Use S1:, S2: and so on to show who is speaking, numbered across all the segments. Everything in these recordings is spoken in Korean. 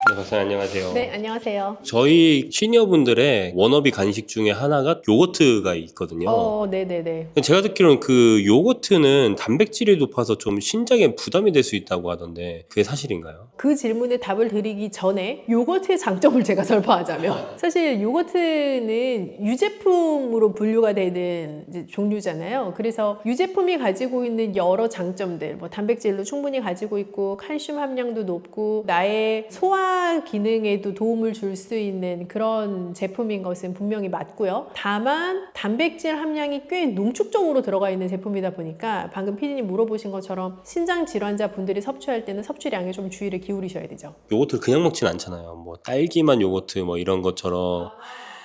S1: 네, 박사님 안녕하세요.
S2: 네, 안녕하세요.
S1: 저희 시니어분들의 워너비 간식 중에 하나가 요거트가 있거든요.
S2: 네네네.
S1: 제가 듣기로는 그 요거트는 단백질이 높아서 좀 신장에 부담이 될 수 있다고 하던데 그게 사실인가요?
S2: 그 질문에 답을 드리기 전에 요거트의 장점을 제가 설파하자면 사실 요거트는 유제품으로 분류가 되는 이제 종류잖아요. 그래서 유제품이 가지고 있는 여러 장점들, 뭐 단백질도 충분히 가지고 있고 칼슘 함량도 높고 나의 소화 기능에도 도움을 줄 수 있는 그런 제품인 것은 분명히 맞고요. 다만 단백질 함량이 꽤 농축적으로 들어가 있는 제품이다 보니까 방금 피디님 물어보신 것처럼 신장 질환자 분들이 섭취할 때는 섭취량에 좀 주의를 기울이셔야 되죠.
S1: 요거트를 그냥 먹진 않잖아요. 뭐 딸기맛 요거트 뭐 이런 것처럼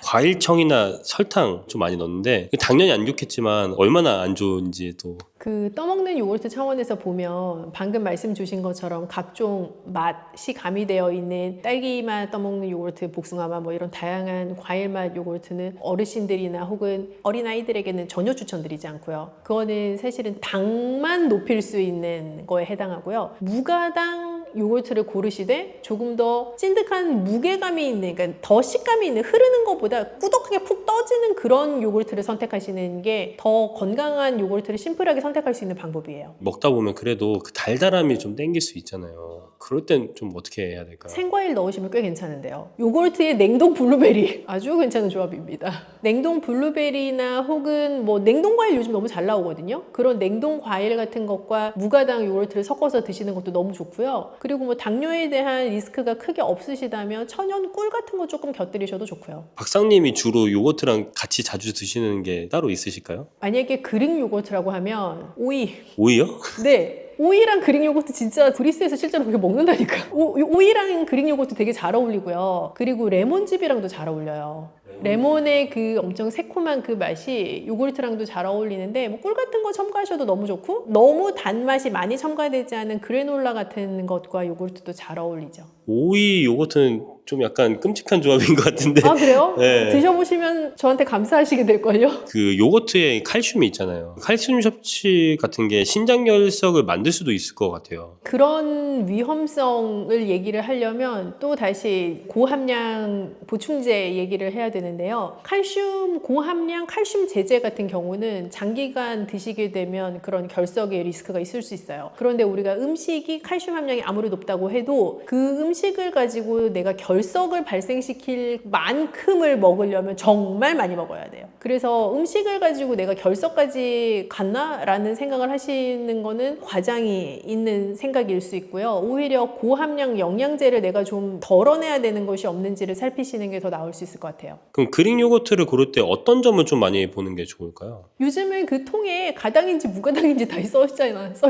S1: 과일청이나 설탕 좀 많이 넣는데 당연히 안 좋겠지만 얼마나 안 좋은지 또
S2: 그 떠먹는 요구르트 차원에서 보면 방금 말씀 주신 것처럼 각종 맛이 가미되어 있는 딸기맛 떠먹는 요구르트, 복숭아맛 뭐 이런 다양한 과일맛 요구르트는 어르신들이나 혹은 어린아이들에게는 전혀 추천드리지 않고요. 그거는 사실은 당만 높일 수 있는 거에 해당하고요. 무가당 요거트를 고르시되 조금 더 찐득한 무게감이 있는, 그러니까 더 식감이 있는, 흐르는 것보다 꾸덕하게 푹 떠지는 그런 요거트를 선택하시는 게 더 건강한 요거트를 심플하게 선택할 수 있는 방법이에요.
S1: 먹다 보면 그래도 그 달달함이 좀 땡길 수 있잖아요. 그럴 땐 좀 어떻게 해야 될까요?
S2: 생과일 넣으시면 꽤 괜찮은데요. 요거트에 냉동 블루베리 아주 괜찮은 조합입니다. 냉동 블루베리나 혹은 뭐 냉동 과일 요즘 너무 잘 나오거든요. 그런 냉동 과일 같은 것과 무가당 요거트를 섞어서 드시는 것도 너무 좋고요. 그리고 뭐 당뇨에 대한 리스크가 크게 없으시다면 천연 꿀 같은 거 조금 곁들이셔도 좋고요.
S1: 박사님이 주로 요거트랑 같이 자주 드시는 게 따로 있으실까요?
S2: 만약에 그릭 요거트라고 하면 오이.
S1: 오이요?
S2: 네. 오이랑 그릭 요거트 진짜 그리스에서 실제로 그렇게 먹는다니까. 오이랑 그릭 요거트 되게 잘 어울리고요. 그리고 레몬즙이랑도 잘 어울려요. 레몬의 그 엄청 새콤한 그 맛이 요구르트랑도 잘 어울리는데 뭐 꿀 같은 거 첨가하셔도 너무 좋고 너무 단맛이 많이 첨가되지 않은 그래놀라 같은 것과 요구르트도 잘 어울리죠.
S1: 오이 요거트는 좀 약간 끔찍한 조합인 것 같은데
S2: 아 그래요?
S1: 네.
S2: 드셔보시면 저한테 감사하시게 될걸요?
S1: 그 요거트에 칼슘이 있잖아요. 칼슘 섭취 같은 게 신장결석을 만들 수도 있을 것 같아요.
S2: 그런 위험성을 얘기를 하려면 또 다시 고함량 보충제 얘기를 해야 되는데요. 칼슘 고함량 칼슘 제제 같은 경우는 장기간 드시게 되면 그런 결석의 리스크가 있을 수 있어요. 그런데 우리가 음식이 칼슘 함량이 아무리 높다고 해도 그 음식을 가지고 내가 결석을 발생시킬 만큼을 먹으려면 정말 많이 먹어야 돼요. 그래서 음식을 가지고 내가 결석까지 갔나? 라는 생각을 하시는 거는 과장이 있는 생각일 수 있고요. 오히려 고함량 영양제를 내가 좀 덜어내야 되는 것이 없는지를 살피시는 게 더 나을 수 있을 것 같아요.
S1: 그럼 그릭 요거트를 고를 때 어떤 점을 좀 많이 보는 게 좋을까요?
S2: 요즘은 그 통에 가당인지 무가당인지 다 써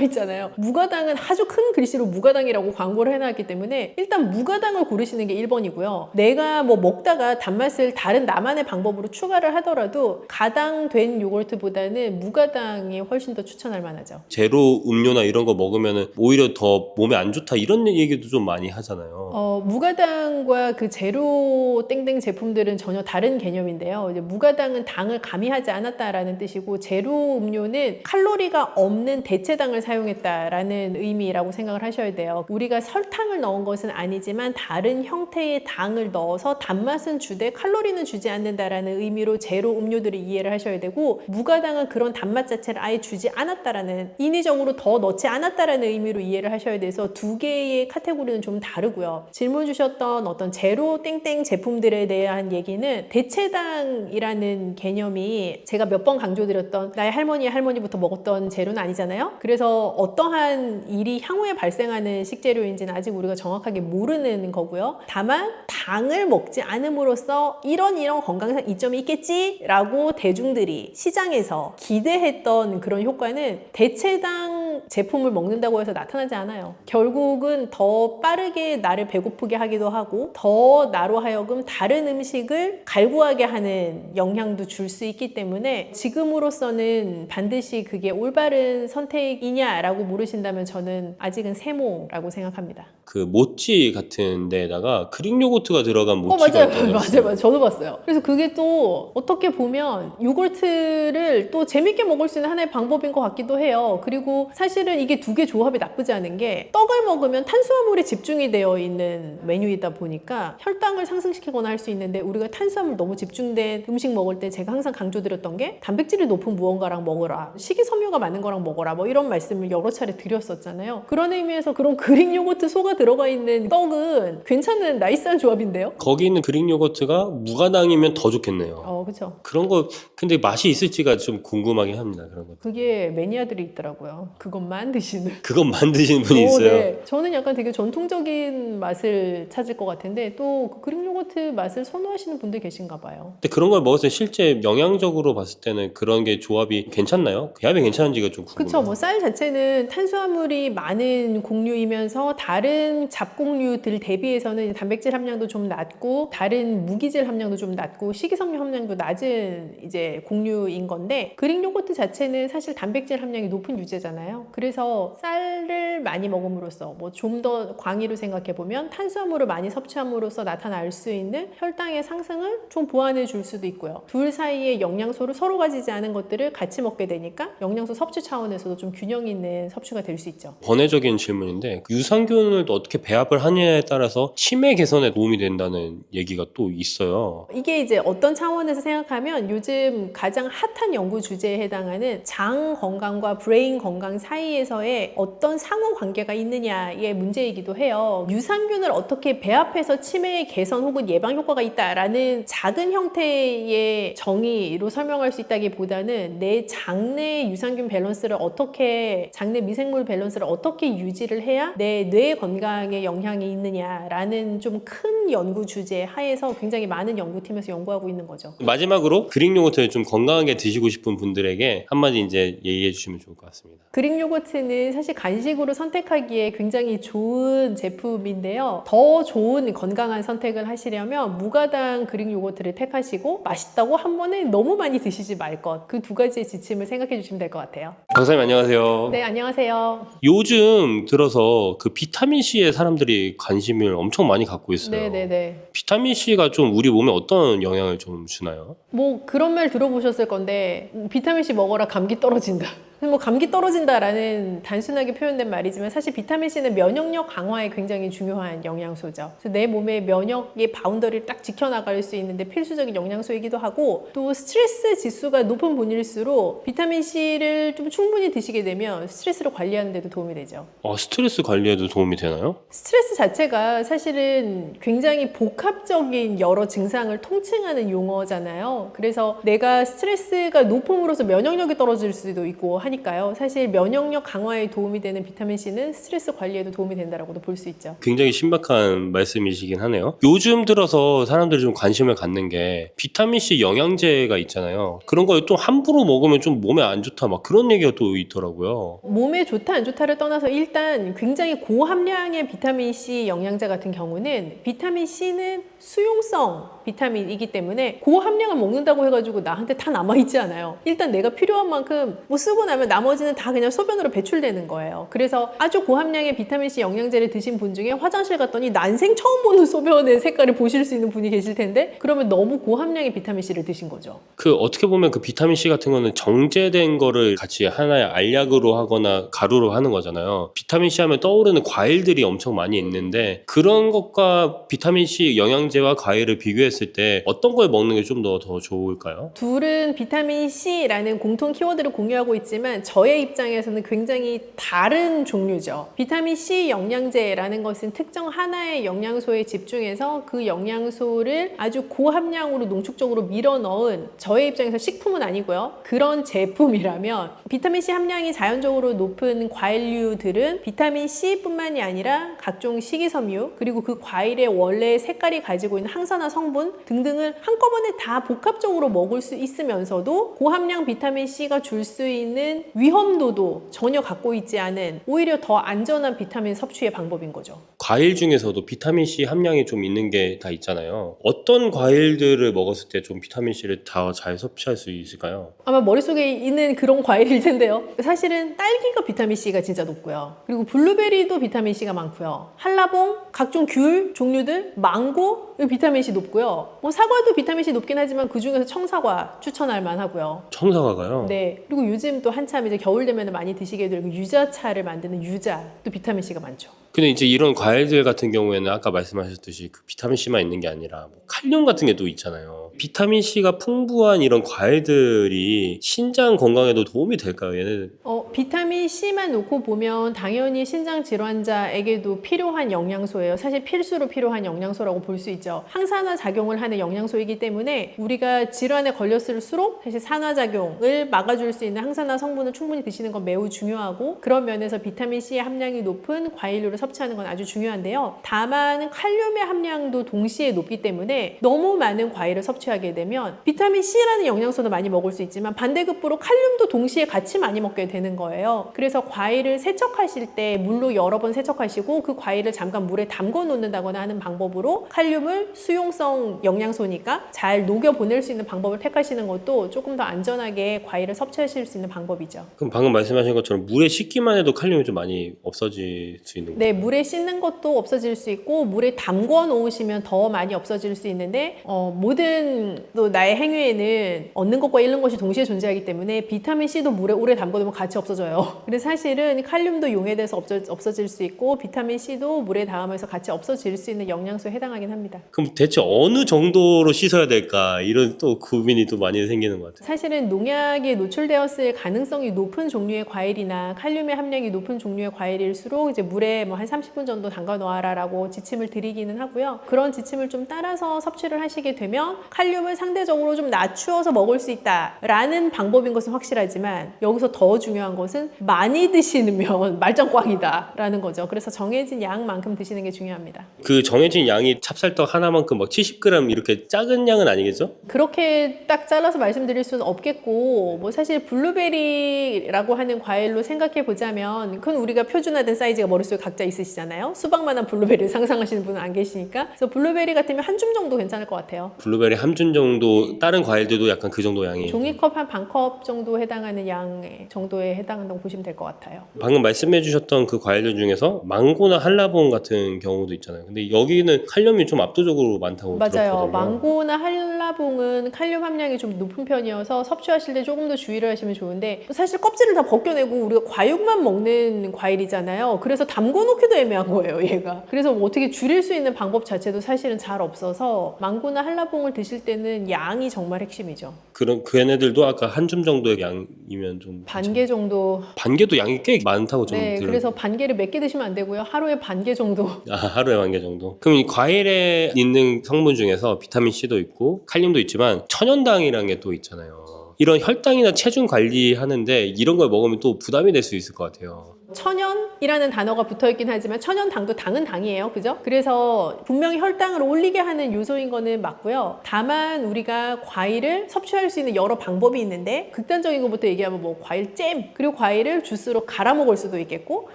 S2: 있잖아요. 무가당은 아주 큰 글씨로 무가당이라고 광고를 해놨기 때문에 일단 무가당을 고르시는 게 1번이고요. 내가 뭐 먹다가 단맛을 다른 나만의 방법으로 추가를 하더라도 가당된 요거트보다는 무가당이 훨씬 더 추천할 만하죠.
S1: 제로 음료나 이런 거 먹으면 오히려 더 몸에 안 좋다 이런 얘기도 좀 많이 하잖아요.
S2: 무가당과 그 제로 땡땡 제품들은 전혀 다른 개념인데요. 이제 무가당은 당을 가미하지 않았다라는 뜻이고 제로 음료는 칼로리가 없는 대체당을 사용했다라는 의미라고 생각을 하셔야 돼요. 우리가 설탕을 넣은 것은 아니지만 다른 형태의 당을 넣어서 단맛은 주되 칼로리는 주지 않는다라는 의미로 제로 음료들을 이해를 하셔야 되고 무가당은 그런 단맛 자체를 아예 주지 않았다라는 인위적으로 더 넣지 않았다라는 의미로 이해를 하셔야 돼서 두 개의 카테고리는 좀 다르고요. 질문 주셨던 어떤 제로 땡땡 제품들에 대한 얘기는 대체당이라는 개념이 제가 몇 번 강조드렸던 나의 할머니의 할머니부터 먹었던 재료는 아니잖아요. 그래서 어떠한 일이 향후에 발생하는 식재료인지는 아직 우리가 정확하게 모르는 거고요. 다만 당을 먹지 않음으로써 이런 건강상 이점이 있겠지라고 대중들이 시장에서 기대했던 그런 효과는 대체당 제품을 먹는다고 해서 나타나지 않아요. 결국은 더 빠르게 나를 배고프게 하기도 하고 더 나로 하여금 다른 음식을 갈구하게 하는 영향도 줄 수 있기 때문에 지금으로서는 반드시 그게 올바른 선택이냐라고 물으신다면 저는 아직은 세모라고 생각합니다.
S1: 그 모찌 같은 데에다가 그릭 요거트 요거트가 들어간 모티가
S2: 맞아요.
S1: 있다고
S2: 맞아요. 저도 봤어요. 그래서 그게 또 어떻게 보면 요거트를 또 재밌게 먹을 수 있는 하나의 방법인 것 같기도 해요. 그리고 사실은 이게 두 개 조합이 나쁘지 않은 게 떡을 먹으면 탄수화물에 집중이 되어 있는 메뉴이다 보니까 혈당을 상승시키거나 할 수 있는데 우리가 탄수화물 너무 집중된 음식 먹을 때 제가 항상 강조드렸던 게 단백질이 높은 무언가랑 먹어라. 식이섬유가 많은 거랑 먹어라. 뭐 이런 말씀을 여러 차례 드렸었잖아요. 그런 의미에서 그런 그릭 요거트 소가 들어가 있는 떡은 괜찮은 나이스한 조합인데요?
S1: 거기 있는 그릭 요거트가 무가당이면 더 좋겠네요.
S2: 그쵸.
S1: 그런 거 근데 맛이 있을지가 좀 궁금하긴 합니다. 그런 거.
S2: 그게 매니아들이 있더라고요. 그것만 드시는.
S1: 그건 만드시는 분이 있어요.
S2: 네. 저는 약간 되게 전통적인 맛을 찾을 것 같은데 또 그릭 요거트 맛을 선호하시는 분들 계신가 봐요.
S1: 근데 그런 걸 먹었을 때 실제 영양적으로 봤을 때는 그런 게 조합이 괜찮나요? 조합이 괜찮은지가 좀 궁금해요.
S2: 그쵸. 뭐 쌀 자체는 탄수화물이 많은 곡류이면서 다른 잡곡류들 대비해서는 단백질 함량도 좀 낮고 다른 무기질 함량도 좀 낮고 식이섬유 함량도 낮은 이제 곡류인 건데 그릭 요거트 자체는 사실 단백질 함량이 높은 유제잖아요. 그래서 쌀을 많이 먹음으로써 뭐 좀 더 광의로 생각해 보면 탄수화물을 많이 섭취함으로써 나타날 수 있는 혈당의 상승을 좀 보완해 줄 수도 있고요. 둘 사이에 영양소를 서로 가지지 않은 것들을 같이 먹게 되니까 영양소 섭취 차원에서도 좀 균형 있는 섭취가 될 수 있죠.
S1: 번외적인 질문인데 유산균을 또 어떻게 배합을 하느냐에 따라서 치매 개선에 도움이 된다는 얘기가 또 있어요.
S2: 이게 이제 어떤 차원에서 생각하면 요즘 가장 핫한 연구 주제에 해당하는 장 건강과 브레인 건강 사이에서의 어떤 상호 관계가 있느냐의 문제이기도 해요. 유산균을 어떻게 배합해서 치매의 개선 혹은 예방 효과가 있다라는 작은 형태의 정의로 설명할 수 있다기보다는 내 장내 유산균 밸런스를 어떻게 장내 미생물 밸런스를 어떻게 유지를 해야 내 뇌 건강에 영향이 있느냐라는 좀 큰 연구 주제 하에서 굉장히 많은 연구팀에서 연구하고 있는 거죠.
S1: 마지막으로 그릭 요거트를 좀 건강하게 드시고 싶은 분들에게 한마디 이제 얘기해 주시면 좋을 것 같습니다.
S2: 그릭 요거트는 사실 간식으로 선택하기에 굉장히 좋은 제품인데요. 더 좋은 건강한 선택을 하시려면 무가당 그릭 요거트를 택하시고 맛있다고 한 번에 너무 많이 드시지 말 것. 그 두 가지의 지침을 생각해 주시면 될 것 같아요.
S1: 박사님 안녕하세요.
S2: 네, 안녕하세요.
S1: 요즘 들어서 그 비타민C에 사람들이 관심을 엄청 많이 갖고 있어요.
S2: 네네네.
S1: 비타민C가 좀 우리 몸에 어떤 영향을 좀 주나요?
S2: 뭐 그런 말 들어보셨을 건데 비타민C 먹어라 감기 떨어진다. 뭐 감기 떨어진다라는 단순하게 표현된 말이지만 사실 비타민C는 면역력 강화에 굉장히 중요한 영양소죠. 그래서 내 몸의 면역의 바운더리를 딱 지켜나갈 수 있는데 필수적인 영양소이기도 하고 또 스트레스 지수가 높은 분일수록 비타민C를 좀 충분히 드시게 되면 스트레스를 관리하는 데도 도움이 되죠.
S1: 스트레스 관리에도 도움이 되나요?
S2: 스트레스 자체가 사실은 굉장히 복합적인 여러 증상을 통칭하는 용어잖아요. 그래서 내가 스트레스가 높음으로써 면역력이 떨어질 수도 있고 하니까요. 사실 면역력 강화에 도움이 되는 비타민C는 스트레스 관리에도 도움이 된다라고도 볼 수 있죠.
S1: 굉장히 신박한 말씀이시긴 하네요. 요즘 들어서 사람들이 좀 관심을 갖는 게 비타민C 영양제가 있잖아요. 그런 거 또 함부로 먹으면 좀 몸에 안 좋다 막 그런 얘기가 또 있더라고요.
S2: 몸에 좋다 안 좋다를 떠나서 일단 굉장히 고함량의 비타민C 영양제 같은 경우는 비타민C는 수용성 비타민이기 때문에 고함량을 먹는다고 해가지고 나한테 다 남아있지 않아요. 일단 내가 필요한 만큼 뭐 쓰고 나면 나머지는 다 그냥 소변으로 배출되는 거예요. 그래서 아주 고함량의 비타민C 영양제를 드신 분 중에 화장실 갔더니 난생 처음 보는 소변의 색깔을 보실 수 있는 분이 계실 텐데 그러면 너무 고함량의 비타민C를 드신 거죠.
S1: 그 어떻게 보면 그 비타민C 같은 거는 정제된 거를 같이 하나의 알약으로 하거나 가루로 하는 거잖아요. 비타민C 하면 떠오르는 과일들이 엄청 많이 있는데 그런 것과 비타민C 영양제와 과일을 비교했을 때 어떤 걸 먹는 게 좀 더 좋을까요?
S2: 둘은 비타민C라는 공통 키워드를 공유하고 있지만 저의 입장에서는 굉장히 다른 종류죠. 비타민C 영양제라는 것은 특정 하나의 영양소에 집중해서 그 영양소를 아주 고함량으로 농축적으로 밀어 넣은 저의 입장에서 식품은 아니고요. 그런 제품이라면 비타민C 함량이 자연적으로 높은 과일류들은 비타민C뿐만이 아니라 각종 식이섬유 그리고 그 과일의 원래 색깔이 가지고 있는 항산화 성분 등등을 한꺼번에 다 복합적으로 먹을 수 있으면서도 고함량 비타민C가 줄 수 있는 경우에는 위험도도 전혀 갖고 있지 않은 오히려 더 안전한 비타민 섭취의 방법인 거죠.
S1: 과일 중에서도 비타민C 함량이 좀 있는 게 다 있잖아요. 어떤 과일들을 먹었을 때 좀 비타민C를 더 잘 섭취할 수 있을까요?
S2: 아마 머릿속에 있는 그런 과일일 텐데요. 사실은 딸기가 비타민C가 진짜 높고요. 그리고 블루베리도 비타민C가 많고요. 한라봉, 각종 귤 종류들, 망고 비타민C 높고요. 뭐 사과도 비타민C 높긴 하지만 그중에서 청사과 추천할 만하고요.
S1: 청사과가요?
S2: 네. 그리고 요즘 또 한참 이제 겨울 되면 많이 드시게 될 유자차를 만드는 유자도 비타민C가 많죠.
S1: 근데 이제 이런 과일들 같은 경우에는 아까 말씀하셨듯이 그 비타민C만 있는 게 아니라 뭐 칼륨 같은 게 또 있잖아요. 비타민C가 풍부한 이런 과일들이 신장 건강에도 도움이 될까요, 얘는?
S2: 비타민C만 놓고 보면 당연히 신장 질환자에게도 필요한 영양소예요. 사실 필수로 필요한 영양소라고 볼 수 있죠. 항산화 작용을 하는 영양소이기 때문에 우리가 질환에 걸렸을수록 사실 산화작용을 막아줄 수 있는 항산화 성분을 충분히 드시는 건 매우 중요하고, 그런 면에서 비타민C의 함량이 높은 과일류를 섭취하는 건 아주 중요한데요. 다만 칼륨의 함량도 동시에 높기 때문에 너무 많은 과일을 섭취하게 되면 비타민C라는 영양소도 많이 먹을 수 있지만 반대급부로 칼륨도 동시에 같이 많이 먹게 되는 거예요. 그래서 과일을 세척하실 때 물로 여러 번 세척하시고 그 과일을 잠깐 물에 담궈 놓는다거나 하는 방법으로 칼륨을 수용성 영양소니까 잘 녹여 보낼 수 있는 방법을 택하시는 것도 조금 더 안전하게 과일을 섭취하실 수 있는 방법이죠.
S1: 그럼 방금 말씀하신 것처럼 물에 씻기만 해도 칼륨이 좀 많이 없어질 수 있는 거예요?
S2: 네, 물에 씻는 것도 없어질 수 있고 물에 담궈 놓으시면 더 많이 없어질 수 있는데 모든 또 나의 행위에는 얻는 것과 잃는 것이 동시에 존재하기 때문에 비타민C도 물에 오래 담궈 놓으면 같이 없어져요. 그래서 사실은 칼륨도 용해돼서 없어질 수 있고 비타민C도 물에 닿으면서 같이 없어질 수 있는 영양소에 해당하긴 합니다.
S1: 그럼 대체 어느 정도로 씻어야 될까? 이런 또 고민이 또 많이 생기는 것 같아요.
S2: 사실은 농약에 노출되었을 가능성이 높은 종류의 과일이나 칼륨의 함량이 높은 종류의 과일일수록 이제 물에 뭐 한 30분 정도 담가 놓아라라고 지침을 드리기는 하고요. 그런 지침을 좀 따라서 섭취를 하시게 되면 칼륨을 상대적으로 좀 낮추어서 먹을 수 있다라는 방법인 것은 확실하지만, 여기서 더 중요한 것은 많이 드시면 말짱꽝이다라는 거죠. 그래서 정해진 양만큼 드시는 게 중요합니다.
S1: 그 정해진 양이 찹쌀떡 하나만큼 막 70g 이렇게 작은 양은 아니겠죠?
S2: 그렇게 딱 잘라서 말씀드릴 수는 없겠고, 뭐 사실 블루베리라고 하는 과일로 생각해 보자면 그건 우리가 표준화된 사이즈가 머릿속에 각자 있으시잖아요. 수박만한 블루베리를 상상하시는 분은 안 계시니까. 그래서 블루베리 같으면 한 줌 정도 괜찮을 것 같아요.
S1: 블루베리 한 줌 정도, 다른 과일들도 약간 그 정도 양이.
S2: 종이컵 한 반컵 정도 해당하는 양 정도에 해당한다고 보시면 될 것 같아요.
S1: 방금 말씀해 주셨던 그 과일들 중에서 망고나 한라봉 같은 경우도 있잖아요. 근데 여기는 칼륨이 좀 압도적으로 많다고
S2: 맞아요.
S1: 들었거든요.
S2: 망고나 한라봉은 칼륨 함량이 좀 높은 편이어서 섭취하실 때 조금 더 주의를 하시면 좋은데, 사실 껍질을 다 벗겨내고 우리가 과육만 먹는 과일이잖아요. 그래서 담궈놓기도 애매한 거예요, 얘가. 그래서 뭐 어떻게 줄일 수 있는 방법 자체도 사실은 잘 없어서 망고나 한라봉을 드실 때는 양이 정말 핵심이죠.
S1: 그런 그 얘네들도 아까 한 줌 정도의 양이면 좀
S2: 반 개 정도.
S1: 반개도 양이 꽤 많다고 저는
S2: 네, 그래서 반 개를 몇 개 드시면 안 되고요. 하루에 반 개 정도.
S1: 하루에 반 개 정도. 그럼 이 과일에 있는 성분 중에서 비타민C도 있고 칼륨도 있지만 천연당이라는 게 또 있잖아요. 이런 혈당이나 체중 관리하는데 이런 걸 먹으면 또 부담이 될 수 있을 것 같아요.
S2: 천연이라는 단어가 붙어있긴 하지만 천연당도 당은 당이에요. 그죠? 그래서 분명히 혈당을 올리게 하는 요소인 거는 맞고요. 다만 우리가 과일을 섭취할 수 있는 여러 방법이 있는데, 극단적인 것부터 얘기하면 뭐 과일 잼, 그리고 과일을 주스로 갈아 먹을 수도 있겠고,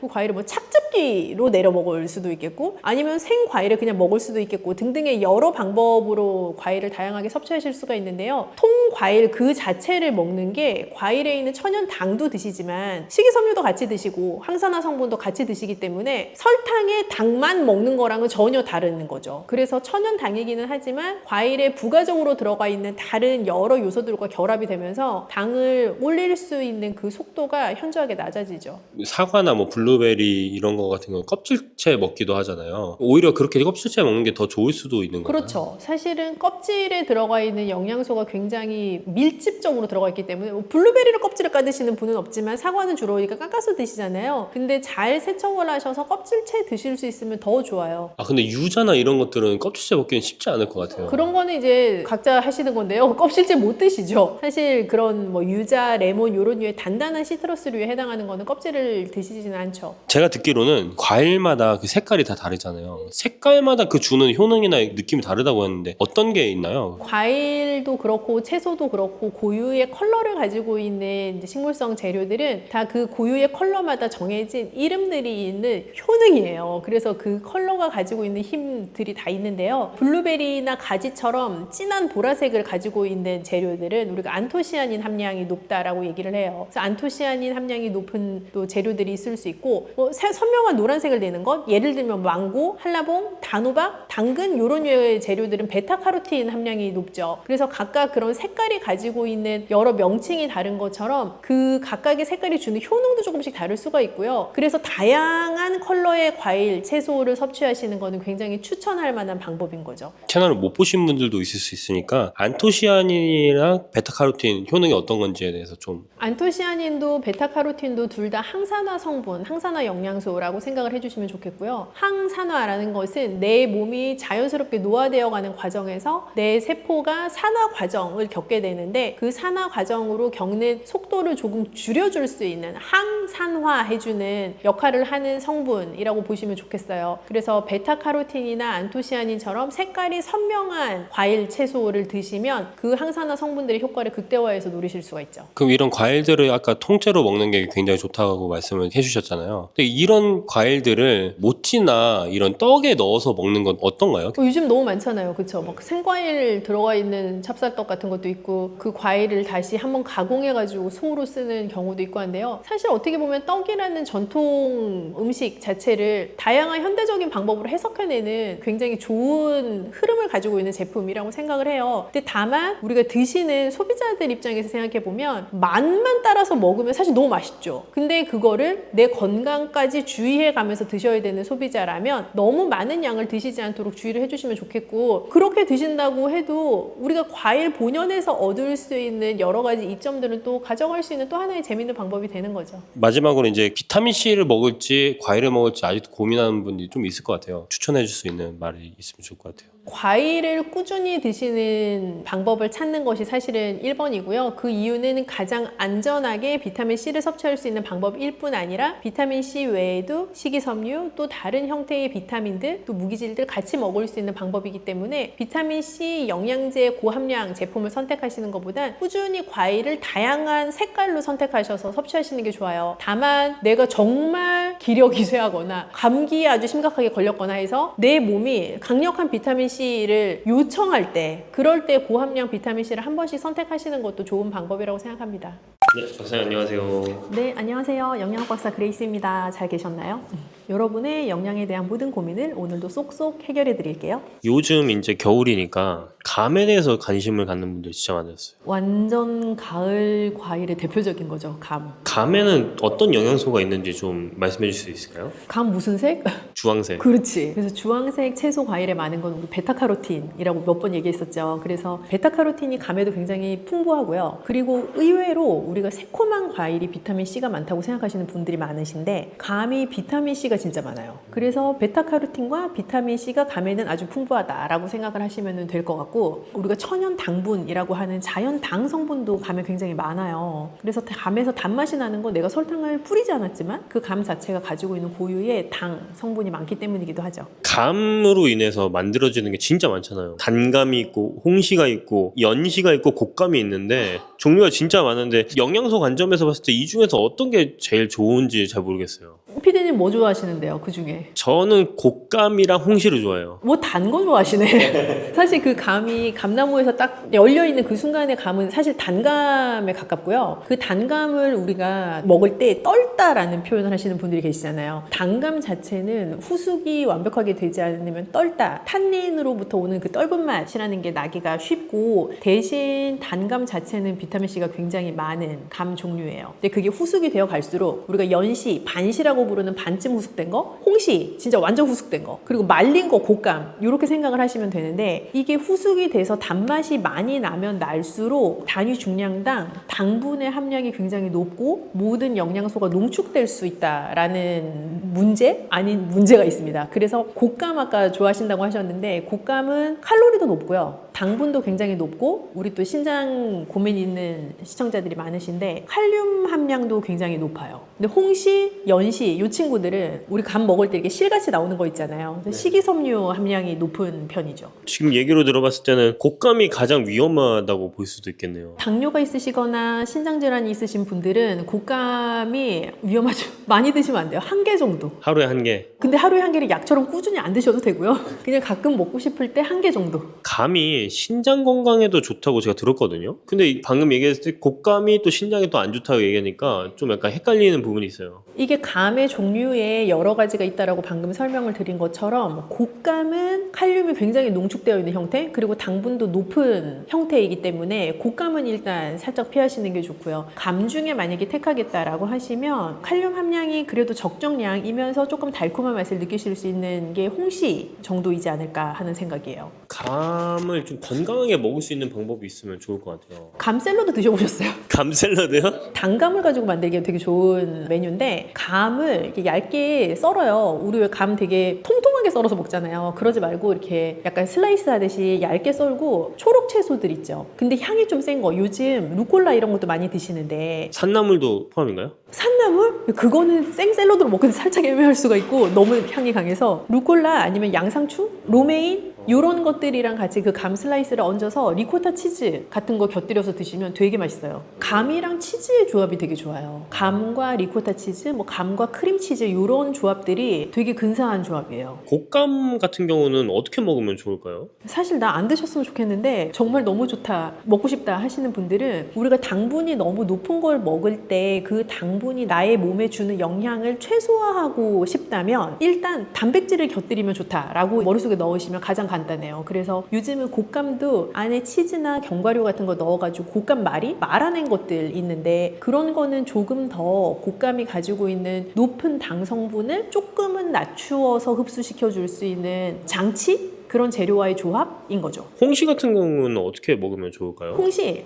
S2: 그 과일을 뭐 찹즙기로 내려 먹을 수도 있겠고, 아니면 생 과일을 그냥 먹을 수도 있겠고 등등의 여러 방법으로 과일을 다양하게 섭취하실 수가 있는데요. 통 과일 그 자체를 먹는 게 과일에 있는 천연당도 드시지만 식이섬유도 같이 드시고 항산화 성분도 같이 드시기 때문에 설탕에 당만 먹는 거랑은 전혀 다른 거죠. 그래서 천연당이기는 하지만 과일에 부가적으로 들어가 있는 다른 여러 요소들과 결합이 되면서 당을 올릴 수 있는 그 속도가 현저하게 낮아지죠.
S1: 사과나 뭐 블루베리 이런 거 같은 거 껍질째 먹기도 하잖아요. 오히려 그렇게 껍질째 먹는 게 더 좋을 수도 있는 거예요.
S2: 그렇죠. 사실은 껍질에 들어가 있는 영양소가 굉장히 밀집적으로 들어가 있기 때문에 블루베리를 껍질을 까 드시는 분은 없지만 사과는 주로 우리가 깎아서 드시잖아요. 많잖아요. 근데 잘 세척을 하셔서 껍질째 드실 수 있으면 더 좋아요.
S1: 아 근데 유자나 이런 것들은 껍질째 먹기는 쉽지 않을 것 같아요.
S2: 그런 거는 이제 각자 하시는 건데요. 껍질째 못 드시죠. 사실 그런 뭐 유자, 레몬 이런 류의 단단한 시트러스류에 해당하는 거는 껍질을 드시지는 않죠.
S1: 제가 듣기로는 과일마다 그 색깔이 다 다르잖아요. 색깔마다 그 주는 효능이나 느낌이 다르다고 했는데 어떤 게 있나요?
S2: 과일도 그렇고 채소도 그렇고 고유의 컬러를 가지고 있는 이제 식물성 재료들은 다 그 고유의 컬러마다 정해진 이름들이 있는 효능이에요. 그래서 그 컬러가 가지고 있는 힘들이 다 있는데요. 블루베리나 가지처럼 진한 보라색을 가지고 있는 재료들은 우리가 안토시아닌 함량이 높다라고 얘기를 해요. 그래서 안토시아닌 함량이 높은 또 재료들이 있을 수 있고 뭐 선명한 노란색을 내는 것, 예를 들면 망고, 한라봉, 단호박, 당근 이런 류의 재료들은 베타카로틴 함량이 높죠. 그래서 각각 그런 색깔이 가지고 있는 여러 명칭이 다른 것처럼 그 각각의 색깔이 주는 효능도 조금씩 다를 수가 있고요. 그래서 다양한 컬러의 과일, 채소를 섭취하시는 거는 굉장히 추천할 만한 방법인 거죠.
S1: 채널을 못 보신 분들도 있을 수 있으니까 안토시아닌이랑 베타카로틴 효능이 어떤 건지에 대해서 좀.
S2: 안토시아닌도 베타카로틴도 둘 다 항산화 성분, 항산화 영양소라고 생각을 해주시면 좋겠고요. 항산화라는 것은 내 몸이 자연스럽게 노화되어 가는 과정에서 내 세포가 산화 과정을 겪게 되는데 그 산화 과정으로 겪는 속도를 조금 줄여줄 수 있는 항산화해주는 역할을 하는 성분이라고 보시면 좋겠어요. 그래서 베타카로틴이나 안토시아닌처럼 색깔이 선명한 과일, 채소를 드시면 그 항산화 성분들의 효과를 극대화해서 노리실 수가 있죠.
S1: 그럼 이런 과일들을 아까 통째로 먹는 게 굉장히 좋다고 말씀을 해주셨잖아요. 근데 이런 과일들을 모찌나 이런 떡에 넣어서 먹는 건 어떤가요?
S2: 요즘 너무 많잖아요. 그쵸? 막 생과일 들어가 있는 찹쌀떡 같은 것도 있고 그 과일을 다시 한번 가공해가지고 소로 쓰는 경우도 있고 한데요. 사실 어떻게 보면 떡이라는 전통 음식 자체를 다양한 현대적인 방법으로 해석해내는 굉장히 좋은 흐름을 가지고 있는 제품이라고 생각을 해요. 근데 다만 우리가 드시는 소비자들 입장에서 생각해보면 맛만 따라서 먹으면 사실 너무 맛있죠. 근데 그거를 내 건강까지 주의해가면서 드셔야 되는 소비자라면 너무 많은 양을 드시지 않도록 주의를 해주시면 좋겠고, 그렇게 드신다고 해도 우리가 과일 본연에서 얻을 수 있는 여러 가지 이점들은 또 가져갈 수 있는 또 하나의 재밌는 방법이 되는 거죠.
S1: 마지막으로 이제 비타민C를 먹을지 과일을 먹을지 아직도 고민하는 분들이 좀 있을 것 같아요. 추천해 줄 수 있는 말이 있으면 좋을 것 같아요.
S2: 과일을 꾸준히 드시는 방법을 찾는 것이 사실은 1번이고요. 그 이유는 가장 안전하게 비타민C를 섭취할 수 있는 방법일 뿐 아니라 비타민C 외에도 식이섬유, 또 다른 형태의 비타민들, 또 무기질들 같이 먹을 수 있는 방법이기 때문에 비타민C 영양제 고함량 제품을 선택하시는 것보단 꾸준히 과일을 다양한 색깔로 선택하셔서 섭취하시는 게 좋아요. 다만 내가 정말 기력이 쇠하거나 감기에 아주 심각하게 걸렸거나 해서 내 몸이 강력한 비타민C를 요청할 때, 그럴 때 고함량 비타민C를 한 번씩 선택하시는 것도 좋은 방법이라고 생각합니다.
S1: 네, 박사님 안녕하세요.
S2: 네, 안녕하세요. 영양학 박사 그레이스입니다. 잘 계셨나요? 여러분의 영양에 대한 모든 고민을 오늘도 쏙쏙 해결해 드릴게요.
S1: 요즘 이제 겨울이니까 감에 대해서 관심을 갖는 분들 진짜 많았어요.
S2: 완전 가을 과일의 대표적인 거죠, 감.
S1: 감에는 어떤 영양소가 있는지 좀 말씀해 주실 수 있을까요?
S2: 감 무슨 색?
S1: 주황색.
S2: 그렇지. 그래서 주황색 채소 과일에 많은 건 우리 베타카로틴이라고 몇 번 얘기했었죠. 그래서 베타카로틴이 감에도 굉장히 풍부하고요. 그리고 의외로 우리가 새콤한 과일이 비타민C가 많다고 생각하시는 분들이 많으신데 감이 비타민C가 진짜 많아요. 그래서 베타카로틴과 비타민C가 감에는 아주 풍부하다라고 생각을 하시면 될 것 같고, 우리가 천연 당분이라고 하는 자연 당 성분도 감에 굉장히 많아요. 그래서 감에서 단맛이 나는 건 내가 설탕을 뿌리지 않았지만 그 감 자체가 가지고 있는 고유의 당 성분이 많기 때문이기도 하죠.
S1: 감으로 인해서 만들어지는 게 진짜 많잖아요. 단감이 있고 홍시가 있고 연시가 있고 곶감이 있는데 종류가 진짜 많은데 영양소 관점에서 봤을 때 이 중에서 어떤 게 제일 좋은지 잘 모르겠어요.
S2: 피디님 뭐 좋아하시는데요, 그 중에?
S1: 저는 곶감이랑 홍시를 좋아해요.
S2: 뭐 단 거 좋아하시네. 사실 그 감이 감나무에서 딱 열려있는 그 순간의 감은 사실 단감에 가깝고요. 그 단감을 우리가 먹을 때 떨다라는 표현을 하시는 분들이 계시잖아요. 단감 자체는 후숙이 완벽하게 되지 않으면 떨다, 탄닌으로부터 오는 그 떫은 맛이라는 게 나기가 쉽고, 대신 단감 자체는 비타민C가 굉장히 많은 감 종류예요. 근데 그게 후숙이 되어 갈수록 우리가 연시, 반시라고 후숙이라고 부르는 반쯤 후숙된 거, 홍시 진짜 완전 후숙된 거, 그리고 말린 거 곶감 이렇게 생각을 하시면 되는데 이게 후숙이 돼서 단맛이 많이 나면 날수록 단위 중량당 당분의 함량이 굉장히 높고 모든 영양소가 농축될 수 있다라는 문제가 있습니다. 그래서 곶감 아까 좋아하신다고 하셨는데 곶감은 칼로리도 높고요. 당분도 굉장히 높고 우리 또 신장 고민 있는 시청자들이 많으신데 칼륨 함량도 굉장히 높아요. 근데 홍시, 연시 이 친구들은 우리 감 먹을 때 이렇게 실같이 나오는 거 있잖아요. 그래서 식이섬유 함량이 높은 편이죠.
S3: 지금 얘기로 들어봤을 때는 곶감이 가장 위험하다고 볼 수도 있겠네요.
S2: 당뇨가 있으시거나 신장질환이 있으신 분들은 곶감이 위험하죠. 많이 드시면 안 돼요. 한 개 정도.
S3: 하루에 한 개.
S2: 근데 하루에 한 개를 약처럼 꾸준히 안 드셔도 되고요. 그냥 가끔 먹고 싶을 때 한 개 정도.
S3: 감이 신장 건강에도 좋다고 제가 들었거든요. 근데 방금 얘기했을 때 곶감이 또 신장에 또 안 좋다고 얘기하니까 좀 약간 헷갈리는 부분이 있어요.
S2: 이게 감의 종류에 여러 가지가 있다라고 방금 설명을 드린 것처럼 곶감은 칼륨이 굉장히 농축되어 있는 형태, 그리고 당분도 높은 형태이기 때문에 곶감은 일단 살짝 피하시는 게 좋고요. 감 중에 만약에 택하겠다라고 하시면 칼륨 함량이 그래도 적정량이면서 조금 달콤한 맛을 느끼실 수 있는 게 홍시 정도이지 않을까 하는 생각이에요.
S3: 감을 좀 건강하게 먹을 수 있는 방법이 있으면 좋을 것 같아요.
S2: 감 샐러드 드셔보셨어요?
S3: 감 샐러드요?
S2: 단감을 가지고 만들기 되게 좋은 메뉴인데 감을 이렇게 얇게 썰어요. 우리 왜 감 되게 통통하게 썰어서 먹잖아요. 그러지 말고 이렇게 약간 슬라이스 하듯이 얇게 썰고 초록 채소들 있죠. 근데 향이 좀 센 거, 요즘 루꼴라 이런 것도 많이 드시는데
S3: 산나물도 포함인가요?
S2: 산나물? 그거는 생 샐러드로 먹기도 살짝 애매할 수가 있고 너무 향이 강해서 루꼴라 아니면 양상추? 로메인? 이런 것들이랑 같이 그 감 슬라이스를 얹어서 리코타 치즈 같은 거 곁들여서 드시면 되게 맛있어요. 감이랑 치즈의 조합이 되게 좋아요. 감과 리코타 치즈, 뭐 감과 크림 치즈 이런 조합들이 되게 근사한 조합이에요.
S3: 곶감 같은 경우는 어떻게 먹으면 좋을까요?
S2: 사실 나 안 드셨으면 좋겠는데 정말 너무 좋다, 먹고 싶다 하시는 분들은 우리가 당분이 너무 높은 걸 먹을 때 그 당분이 나의 몸에 주는 영향을 최소화하고 싶다면 일단 단백질을 곁들이면 좋다라고 머릿속에 넣으시면 가장 간단해요. 그래서 요즘은 곶감도 안에 치즈나 견과류 같은 거 넣어가지고 곶감 말아낸 것들 있는데 그런 거는 조금 더 곶감이 가지고 있는 높은 당 성분을 조금은 낮추어서 흡수시켜 줄 수 있는 장치? 그런 재료와의 조합인 거죠.
S3: 홍시 같은 경우는 어떻게 먹으면 좋을까요?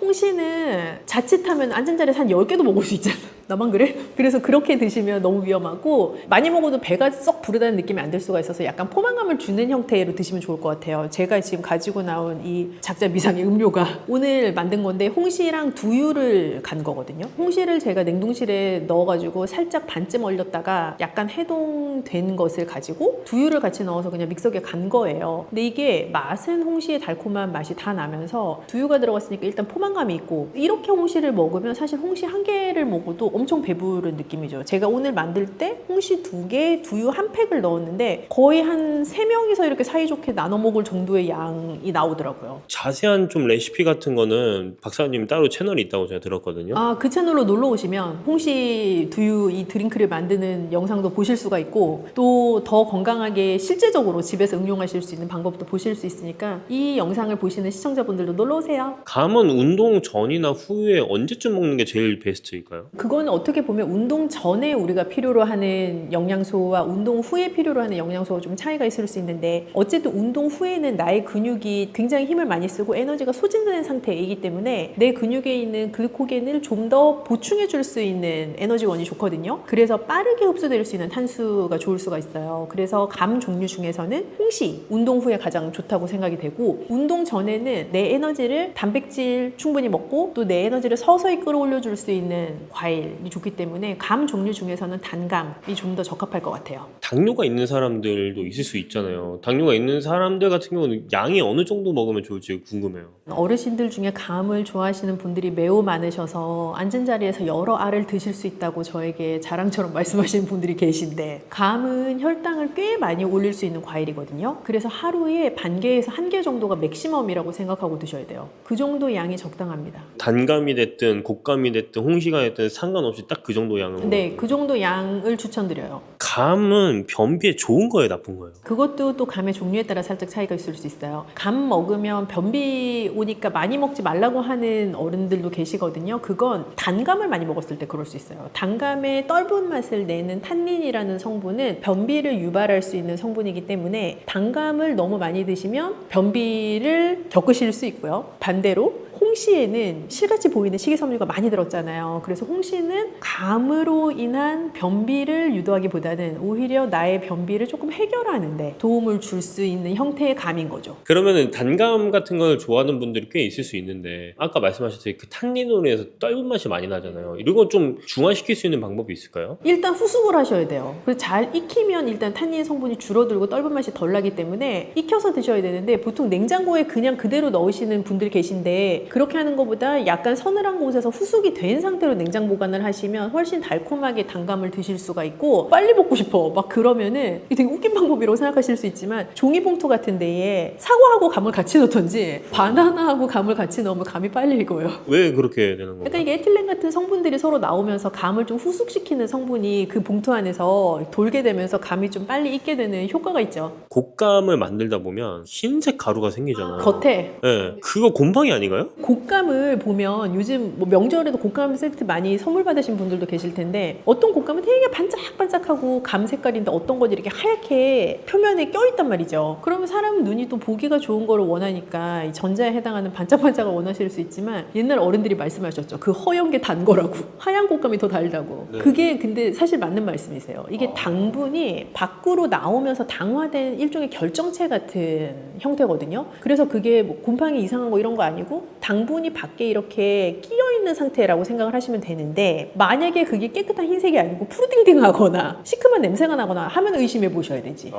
S2: 홍시는 자칫하면 앉은 자리에서 한 10개도 먹을 수 있잖아. 나만 그래? 그래서 그렇게 드시면 너무 위험하고 많이 먹어도 배가 썩 부르다는 느낌이 안 들 수가 있어서 약간 포만감을 주는 형태로 드시면 좋을 것 같아요. 제가 지금 가지고 나온 이 작자 미상의 음료가 오늘 만든 건데 홍시랑 두유를 간 거거든요. 홍시를 제가 냉동실에 넣어가지고 살짝 반쯤 얼렸다가 약간 해동된 것을 가지고 두유를 같이 넣어서 그냥 믹서기에 간 거예요. 근데 이게 맛은 홍시의 달콤한 맛이 다 나면서 두유가 들어갔으니까 일단 포만감이 있고 이렇게 홍시를 먹으면 사실 홍시 한 개를 먹어도 엄청 배부른 느낌이죠. 제가 오늘 만들 때 홍시 2개, 두유 1팩을 넣었는데 거의 한 3명이서 이렇게 사이좋게 나눠 먹을 정도의 양이 나오더라고요.
S3: 자세한 좀 레시피 같은 거는 박사님 따로 채널이 있다고 제가 들었거든요.
S2: 그 채널로 놀러 오시면 홍시 두유 이 드링크를 만드는 영상도 보실 수가 있고 또 더 건강하게 실제적으로 집에서 응용하실 수 있는 방법도 보실 수 있으니까 이 영상을 보시는 시청자분들도 놀러 오세요.
S3: 감은 운동 전이나 후에 언제쯤 먹는 게 제일 베스트일까요?
S2: 그거는 어떻게 보면 운동 전에 우리가 필요로 하는 영양소와 운동 후에 필요로 하는 영양소가 좀 차이가 있을 수 있는데 어쨌든 운동 후에는 나의 근육이 굉장히 힘을 많이 쓰고 에너지가 소진되는 상태이기 때문에 내 근육에 있는 글코겐을 좀 더 보충해 줄 수 있는 에너지원이 좋거든요. 그래서 빠르게 흡수될 수 있는 탄수가 좋을 수가 있어요. 그래서 감 종류 중에서는 홍시 운동 후에 가장 좋다고 생각이 되고 운동 전에는 내 에너지를 단백질 충분히 먹고 또 내 에너지를 서서히 끌어올려 줄 수 있는 과일이 좋기 때문에 감 종류 중에서는 단감이 좀 더 적합할 것 같아요.
S3: 당뇨가 있는 사람들도 있을 수 있잖아요. 당뇨가 있는 사람들 같은 경우는 양이 어느 정도 먹으면 좋을지 궁금해요.
S2: 어르신들 중에 감을 좋아하시는 분들이 매우 많으셔서 앉은 자리에서 여러 알을 드실 수 있다고 저에게 자랑처럼 말씀하시는 분들이 계신데 감은 혈당을 꽤 많이 올릴 수 있는 과일이거든요. 그래서 하루 하루에 반 개에서 한 개 정도가 맥시멈이라고 생각하고 드셔야 돼요. 그 정도 양이 적당합니다.
S3: 단감이 됐든 곶감이 됐든 홍시가 됐든 상관없이 딱 그 정도 양으로.
S2: 네, 그 정도 양을 추천드려요.
S3: 감은 변비에 좋은 거예요, 나쁜 거예요?
S2: 그것도 또 감의 종류에 따라 살짝 차이가 있을 수 있어요. 감 먹으면 변비 오니까 많이 먹지 말라고 하는 어른들도 계시거든요. 그건 단감을 많이 먹었을 때 그럴 수 있어요. 단감의 떫은 맛을 내는 탄닌이라는 성분은 변비를 유발할 수 있는 성분이기 때문에 단감을 너무 많이 드시면 변비를 겪으실 수 있고요. 반대로 홍시에는 실같이 보이는 식이섬유가 많이 들었잖아요. 그래서 홍시는 감으로 인한 변비를 유도하기보다는 오히려 나의 변비를 조금 해결하는데 도움을 줄 수 있는 형태의 감인 거죠.
S3: 그러면은 단감 같은 걸 좋아하는 분들이 꽤 있을 수 있는데 아까 말씀하셨듯이 그 탄닌으로 해서 떫은 맛이 많이 나잖아요. 이런 건 좀 중화시킬 수 있는 방법이 있을까요?
S2: 일단 후숙을 하셔야 돼요. 그래서 잘 익히면 일단 탄닌 성분이 줄어들고 떫은 맛이 덜 나기 때문에 익혀서 드셔야 되는데 보통 냉장고에 그냥 그대로 넣으시는 분들 계신데 그렇게 하는 것보다 약간 서늘한 곳에서 후숙이 된 상태로 냉장 보관을 하시면 훨씬 달콤하게 단감을 드실 수가 있고 빨리 먹고 싶어 막 그러면은 이게 되게 웃긴 방법이라고 생각하실 수 있지만 종이봉투 같은 데에 사과하고 감을 같이 넣던지 바나나하고 감을 같이 넣으면 감이 빨리 익어요.
S3: 왜 그렇게 되는 건가요?
S2: 약간 이게 에틸렌 같은 성분들이 서로 나오면서 감을 좀 후숙시키는 성분이 그 봉투 안에서 돌게 되면서 감이 좀 빨리 익게 되는 효과가 있죠.
S3: 곶감을 만들다 보면 흰색 가루가 생기잖아요.
S2: 겉에
S3: 네, 그거 곰팡이 아닌가요?
S2: 곶감을 보면 요즘 뭐 명절에도 곶감 세트 많이 선물 받으신 분들도 계실 텐데 어떤 곶감은 되게 반짝반짝하고 감 색깔인데 어떤 건 이렇게 하얗게 표면에 껴있단 말이죠. 그러면 사람 눈이 또 보기가 좋은 거를 원하니까 이 전자에 해당하는 반짝반짝을 원하실 수 있지만 옛날 어른들이 말씀하셨죠. 그 허연 게 단 거라고. 하얀 곶감이 더 달다고.
S3: 네.
S2: 그게 근데 사실 맞는 말씀이세요. 이게 당분이 밖으로 나오면서 당화된 일종의 결정체 같은 형태거든요. 그래서 그게 뭐 곰팡이 이상한 거 이런 거 아니고 당분이 밖에 이렇게 끼어 있는 상태라고 생각을 하시면 되는데 만약에 그게 깨끗한 흰색이 아니고 푸르딩딩하거나 시큼한 냄새가 나거나 하면 의심해 보셔야 되지.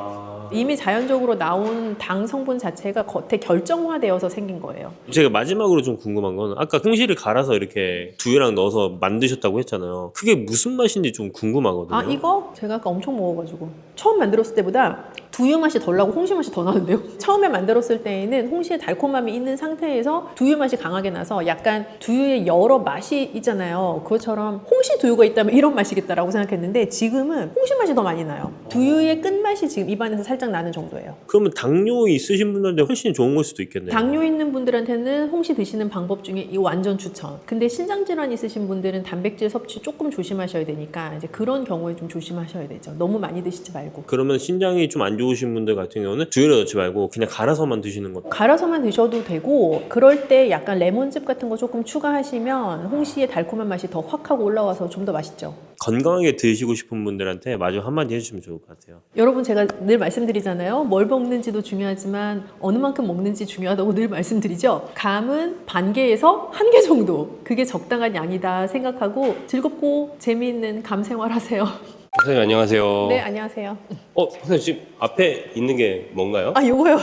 S2: 이미 자연적으로 나온 당 성분 자체가 겉에 결정화되어서 생긴 거예요.
S3: 제가 마지막으로 좀 궁금한 건 아까 홍시를 갈아서 이렇게 두유랑 넣어서 만드셨다고 했잖아요. 그게 무슨 맛인지 좀 궁금하거든요.
S2: 아 이거 제가 아까 엄청 먹어가지고 처음 만들었을 때보다 두유 맛이 덜 나고 홍시 맛이 더 나는데요. 처음에 만들었을 때에는 홍시의 달콤함이 있는 상태에서 두유 맛이 강하게 나서 약간 두유의 여러 맛이 있잖아요. 그것처럼 홍시 두유가 있다면 이런 맛이겠다라고 생각했는데 지금은 홍시 맛이 더 많이 나요. 두유의 끝맛이 지금 입안에서 살짝 나는 정도예요.
S3: 그러면 당뇨 있으신 분들한테 훨씬 좋은 걸 수도 있겠네요.
S2: 당뇨 있는 분들한테는 홍시 드시는 방법 중에 이 완전 추천. 근데 신장 질환 있으신 분들은 단백질 섭취 조금 조심하셔야 되니까 이제 그런 경우에 좀 조심하셔야 되죠. 너무 많이 드시지 말고.
S3: 그러면 신장이 좀 안 좋으신 분들 같은 경우는 두유를 넣지 말고 그냥 갈아서만 드시는 것.
S2: 갈아서만 드셔도 되고 그럴 때 약간 레몬즙 같은 거 조금 추가하시면 홍시의 달콤한 맛이 더 확 하고 올라와서 좀 더 맛있죠.
S3: 건강하게 드시고 싶은 분들한테 마지막 한마디 해주시면 좋을 것 같아요.
S2: 여러분 제가 늘 말씀드리잖아요. 뭘 먹는지도 중요하지만 어느 만큼 먹는지 중요하다고 늘 말씀드리죠. 감은 반 개에서 한 개 정도 그게 적당한 양이다 생각하고 즐겁고 재미있는 감 생활하세요.
S1: 선생님 안녕하세요.
S2: 네 안녕하세요.
S1: 선생님 지금 앞에 있는 게 뭔가요?
S2: 아 요거요.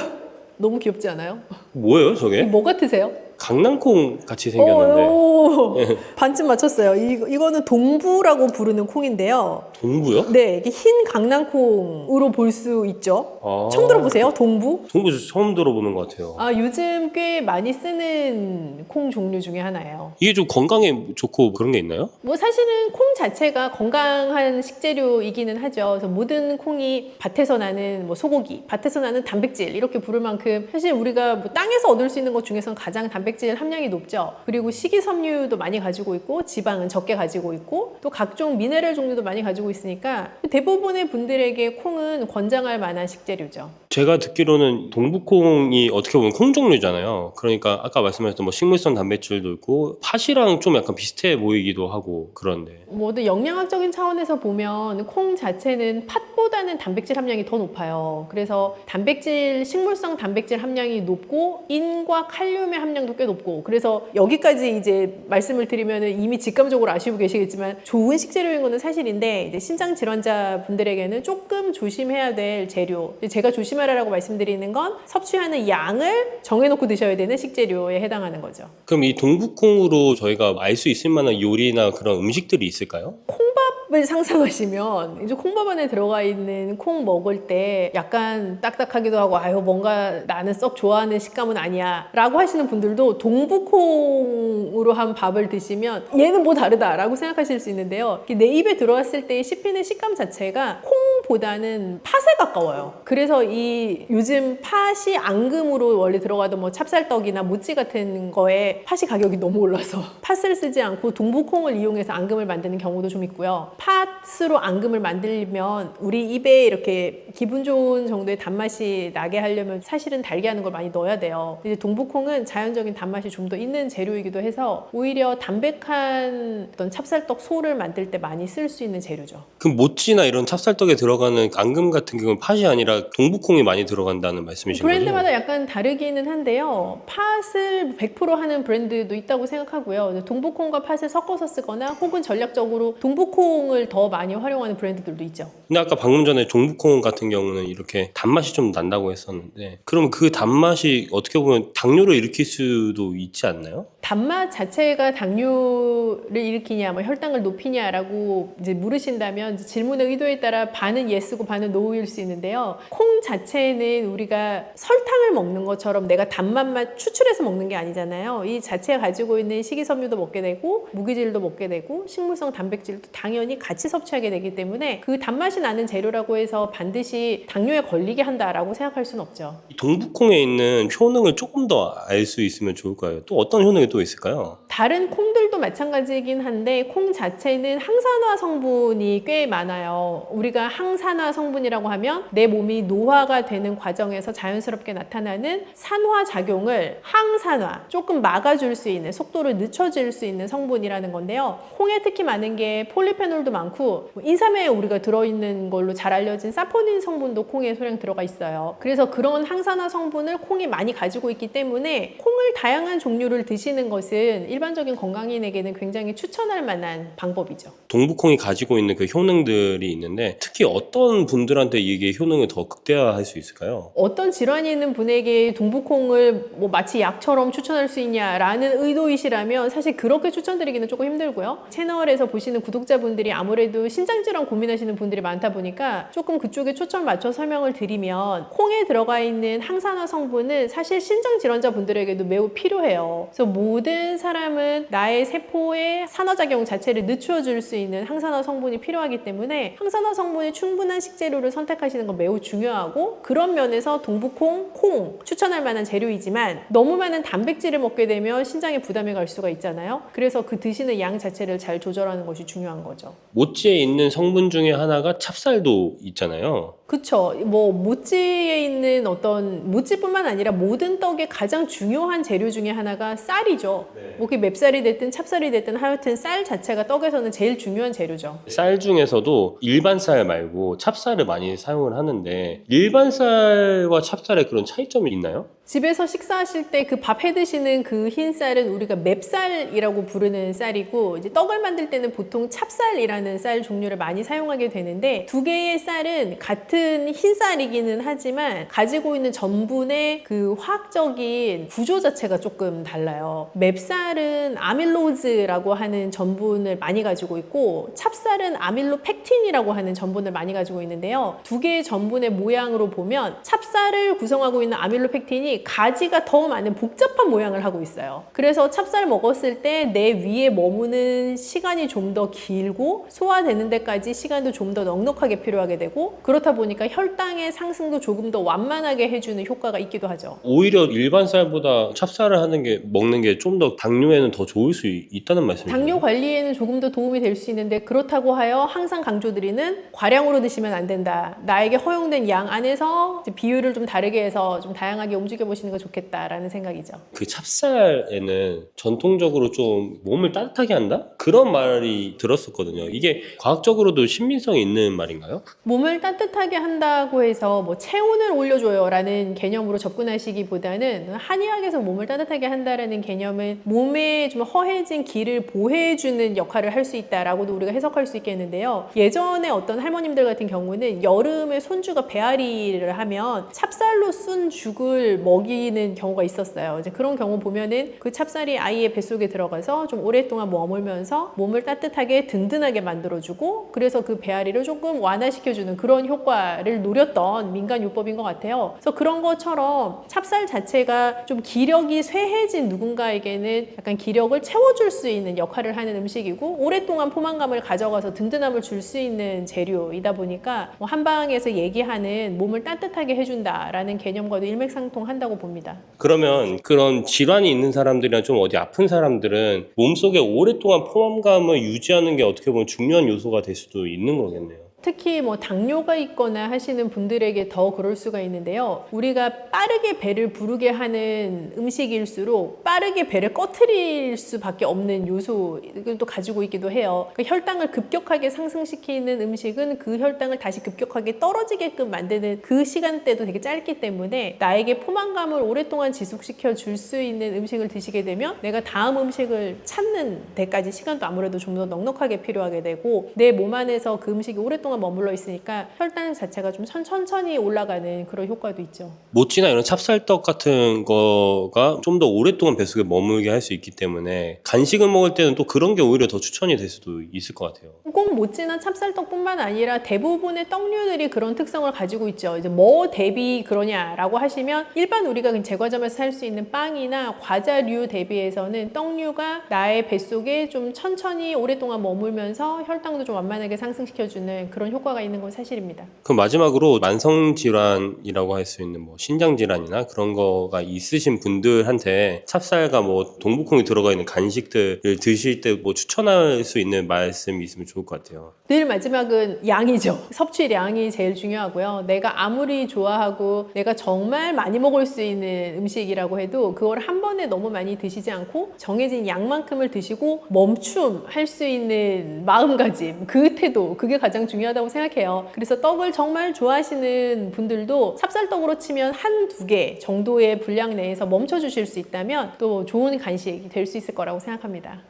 S2: 너무 귀엽지 않아요?
S1: 뭐예요 저게?
S2: 뭐 같으세요?
S1: 강낭콩 같이 생겼는데.
S2: 오, 반쯤 맞췄어요. 이거는 동부라고 부르는 콩인데요.
S1: 동부요?
S2: 네, 이게 흰 강낭콩으로 볼 수 있죠. 처음 들어보세요? 동부?
S1: 동부 처음 들어보는 것 같아요.
S2: 아, 요즘 꽤 많이 쓰는 콩 종류 중에 하나예요.
S1: 이게 좀 건강에 좋고 그런 게 있나요?
S2: 뭐 사실은 콩 자체가 건강한 식재료이기는 하죠. 그래서 모든 콩이 밭에서 나는 뭐 소고기, 밭에서 나는 단백질 이렇게 부를 만큼 사실 우리가 뭐 땅에서 얻을 수 있는 것 중에서는 가장 단백질 함량이 높죠. 그리고 식이섬유도 많이 가지고 있고 지방은 적게 가지고 있고 또 각종 미네랄 종류도 많이 가지고 있으니까 대부분의 분들에게 콩은 권장할 만한 식재료죠.
S1: 제가 듣기로는 동부콩이 어떻게 보면 콩 종류잖아요. 그러니까 아까 말씀하셨던 뭐 식물성 단백질도 있고 팥이랑 좀 약간 비슷해 보이기도 하고 그런데
S2: 모두 영양학적인 차원에서 보면 콩 자체는 팥보다는 단백질 함량이 더 높아요. 그래서 단백질, 식물성 단백질 함량이 높고 인과 칼륨의 함량도 꽤 높고 그래서 여기까지 이제 말씀을 드리면 이미 직감적으로 아시고 계시겠지만 좋은 식재료인 거는 사실인데 이제 신장 질환자 분들에게는 조금 조심해야 될 재료. 제가 조심하라고 말씀드리는 건 섭취하는 양을 정해놓고 드셔야 되는 식재료에 해당하는 거죠.
S1: 그럼 이 동부콩으로 저희가 알 수 있을 만한 요리나 그런 음식들이 있을까요?
S2: 콩밥 콩밥을 상상하시면 이제 콩밥 안에 들어가 있는 콩 먹을 때 약간 딱딱하기도 하고 아유 뭔가 나는 썩 좋아하는 식감은 아니야 라고 하시는 분들도 동부콩으로 한 밥을 드시면 얘는 뭐 다르다라고 생각하실 수 있는데요. 내 입에 들어왔을 때 씹히는 식감 자체가 콩보다는 팥에 가까워요. 그래서 이 요즘 팥이 앙금으로 원래 들어가던 뭐 찹쌀떡이나 모찌 같은 거에 팥이 가격이 너무 올라서 팥을 쓰지 않고 동부콩을 이용해서 앙금을 만드는 경우도 좀 있고요. 팥으로 앙금을 만들면 우리 입에 이렇게 기분 좋은 정도의 단맛이 나게 하려면 사실은 달게 하는 걸 많이 넣어야 돼요. 이제 동부콩은 자연적인 단맛이 좀 더 있는 재료이기도 해서 오히려 담백한 어떤 찹쌀떡 소를 만들 때 많이 쓸 수 있는 재료죠.
S1: 그럼 모찌나 이런 찹쌀떡에 들어가는 앙금 같은 경우는 팥이 아니라 동부콩이 많이 들어간다는 말씀이신 거죠?
S2: 브랜드마다 약간 다르기는 한데요. 팥을 100% 하는 브랜드도 있다고 생각하고요. 동부콩과 팥을 섞어서 쓰거나 혹은 전략적으로 동부콩을 더 많이 활용하는 브랜드들도 있죠.
S1: 근데 아까 방금 전에 동부콩 같은 경우는 이렇게 단맛이 좀 난다고 했었는데 그럼 그 단맛이 어떻게 보면 당뇨를 일으킬 수도 있지 않나요?
S2: 단맛 자체가 당뇨를 일으키냐, 뭐 혈당을 높이냐라고 이제 물으신다면 이제 질문의 의도에 따라 반은 예스고 반은 노일 수 있는데요. 콩 자체는 우리가 설탕을 먹는 것처럼 내가 단맛만 추출해서 먹는 게 아니잖아요. 이 자체가 가지고 있는 식이섬유도 먹게 되고 무기질도 먹게 되고 식물성 단백질도 당연히 같이 섭취하게 되기 때문에 그 단맛이 나는 재료라고 해서 반드시 당뇨에 걸리게 한다라고 생각할 수는 없죠.
S1: 동부콩에 있는 효능을 조금 더 알 수 있으면 좋을까요? 또 어떤 효능이 또 있을까요?
S2: 다른 콩들도 마찬가지이긴 한데 콩 자체는 항산화 성분이 꽤 많아요. 우리가 항산화 성분이라고 하면 내 몸이 노화가 되는 과정에서 자연스럽게 나타나는 산화 작용을 항산화, 조금 막아줄 수 있는, 속도를 늦춰줄 수 있는 성분이라는 건데요. 콩에 특히 많은 게 폴리페놀도 많고 인삼에 우리가 들어있는 걸로 잘 알려진 사포닌 성분도 콩에 소량 들어가 있어요. 그래서 그런 항산화 성분을 콩이 많이 가지고 있기 때문에 콩을 다양한 종류를 드시는 것은 일반적인 건강인에게는 굉장히 추천할 만한 방법이죠.
S1: 동부콩이 가지고 있는 그 효능들이 있는데 특히 어떤 분들한테 이게 효능을 더 극대화할 수 있을까요?
S2: 어떤 질환이 있는 분에게 동부콩을 뭐 마치 약처럼 추천할 수 있냐라는 의도이시라면 사실 그렇게 추천드리기는 조금 힘들고요. 채널에서 보시는 구독자분들이 아무래도 신장질환 고민하시는 분들이 많다 보니까 조금 그쪽에 초점 맞춰 설명을 드리면 콩에 들어가 있는 항산화 성분은 사실 신장질환자 분들에게도 매우 필요해요. 그래서 모든 사람은 나의 세포의 산화작용 자체를 늦춰줄 수 있는 항산화 성분이 필요하기 때문에 항산화 성분이 충분한 식재료를 선택하시는 건 매우 중요하고 그런 면에서 동부콩, 콩 추천할 만한 재료이지만 너무 많은 단백질을 먹게 되면 신장에 부담이 갈 수가 있잖아요. 그래서 그 드시는 양 자체를 잘 조절하는 것이 중요한 거죠.
S1: 모찌에 있는 성분 중에 하나가 찹쌀도 있잖아요.
S2: 그쵸. 뭐 모찌에 있는 어떤 모찌뿐만 아니라 모든 떡의 가장 중요한 재료 중에 하나가 쌀이죠. 뭐 그게 맵쌀이 됐든 찹쌀이 됐든 하여튼 쌀 자체가 떡에서는 제일 중요한 재료죠.
S1: 쌀 중에서도 일반 쌀 말고 찹쌀을 많이 사용을 하는데 일반 쌀과 찹쌀에 그런 차이점이 있나요?
S2: 집에서 식사하실 때 그 밥 해 드시는 그 흰 쌀은 우리가 맵쌀이라고 부르는 쌀이고 이제 떡을 만들 때는 보통 찹쌀이라는 쌀 종류를 많이 사용하게 되는데 두 개의 쌀은 같은 흰 쌀이기는 하지만 가지고 있는 전분의 그 화학적인 구조 자체가 조금 달라요. 맵쌀은 아밀로즈라고 하는 전분을 많이 가지고 있고 찹쌀은 아밀로펙틴이라고 하는 전분을 많이 가지고 있는데요. 두 개의 전분의 모양으로 보면 찹쌀을 구성하고 있는 아밀로펙틴이 가지가 더 많은 복잡한 모양을 하고 있어요. 그래서 찹쌀 먹었을 때 내 위에 머무는 시간이 좀 더 길고 소화되는 데까지 시간도 좀 더 넉넉하게 필요하게 되고 그렇다 보니까 혈당의 상승도 조금 더 완만하게 해주는 효과가 있기도 하죠.
S1: 오히려 일반 쌀보다 찹쌀을 먹는 게 좀 더 당뇨에는 더 좋을 수 있다는 말씀이죠.
S2: 당뇨 관리에는 조금 더 도움이 될 수 있는데 그렇다고 하여 항상 강조드리는 과량으로 드시면 안 된다. 나에게 허용된 양 안에서 비율을 좀 다르게 해서 좀 다양하게 움직여 보시는 거 좋겠다라는 생각이죠.
S1: 그 찹쌀에는 전통적으로 좀 몸을 따뜻하게 한다? 그런 말이 들었었거든요. 이게 과학적으로도 신빙성이 있는 말인가요?
S2: 몸을 따뜻하게 한다고 해서 뭐 체온을 올려줘요 라는 개념으로 접근하시기보다는 한의학에서 몸을 따뜻하게 한다라는 개념은 몸에 좀 허해진 기를 보호해주는 역할을 할 수 있다라고도 우리가 해석할 수 있겠는데요. 예전에 어떤 할머님들 같은 경우는 여름에 손주가 배앓이를 하면 찹쌀로 쓴 죽을 먹이는 경우가 있었어요. 이제 그런 경우 보면은 그 찹쌀이 아이의 뱃속에 들어가서 좀 오랫동안 머물면서 머물면서 몸을 따뜻하게 든든하게 만들어주고 그래서 그 배앓이를 조금 완화시켜주는 그런 효과를 노렸던 민간요법인 것 같아요. 그래서 그런 것처럼 찹쌀 자체가 좀 기력이 쇠해진 누군가에게는 약간 기력을 채워줄 수 있는 역할을 하는 음식이고 오랫동안 포만감을 가져가서 든든함을 줄 수 있는 재료이다 보니까 뭐 한방에서 얘기하는 몸을 따뜻하게 해준다라는 개념과도 일맥상통한다고 봅니다.
S1: 그러면 그런 질환이 있는 사람들이나 좀 어디 아픈 사람들은 몸속에 오랫동안 포만감을 유지하는 게 어떻게 보면 중요한 요소가 될 수도 있는 거겠네요.
S2: 특히 뭐 당뇨가 있거나 하시는 분들에게 더 그럴 수가 있는데요. 우리가 빠르게 배를 부르게 하는 음식일수록 빠르게 배를 꺼트릴 수밖에 없는 요소를 또 가지고 있기도 해요. 그 혈당을 급격하게 상승시키는 음식은 그 혈당을 다시 급격하게 떨어지게끔 만드는 그 시간대도 되게 짧기 때문에 나에게 포만감을 오랫동안 지속시켜 줄 수 있는 음식을 드시게 되면 내가 다음 음식을 찾는 데까지 시간도 아무래도 좀 더 넉넉하게 필요하게 되고 내 몸 안에서 그 음식이 오랫동안 머물러 있으니까 혈당 자체가 좀 천천히 올라가는 그런 효과도 있죠.
S1: 모찌나 이런 찹쌀떡 같은 거가 좀 더 오랫동안 뱃속에 머물게 할 수 있기 때문에 간식을 먹을 때는 또 그런 게 오히려 더 추천이 될 수도 있을 것 같아요.
S2: 꼭 모찌나 찹쌀떡뿐만 아니라 대부분의 떡류들이 그런 특성을 가지고 있죠. 이제 뭐 대비 그러냐라고 하시면 일반 우리가 그냥 제과점에서 살 수 있는 빵이나 과자류 대비해서는 떡류가 나의 뱃속에 좀 천천히 오랫동안 머물면서 혈당도 좀 완만하게 상승시켜주는 그런 효과가 있는 건 사실입니다.
S1: 그럼 마지막으로 만성질환이라고 할 수 있는 뭐 신장질환이나 그런 거가 있으신 분들한테 찹쌀과 뭐 동북콩이 들어가 있는 간식들을 드실 때 뭐 추천할 수 있는 말씀이 있으면 좋을 것 같아요.
S2: 늘 마지막은 양이죠. 섭취량이 제일 중요하고요. 내가 아무리 좋아하고 내가 정말 많이 먹을 수 있는 음식이라고 해도 그걸 한 번에 너무 많이 드시지 않고 정해진 양만큼을 드시고 멈춤할 수 있는 마음가짐, 그 태도, 그게 가장 중요하다고 생각해요. 그래서 떡을 정말 좋아하시는 분들도 찹쌀떡으로 치면 한두 개 정도의 분량 내에서 멈춰주실 수 있다면 또 좋은 간식이 될 수 있을 거라고 생각합니다.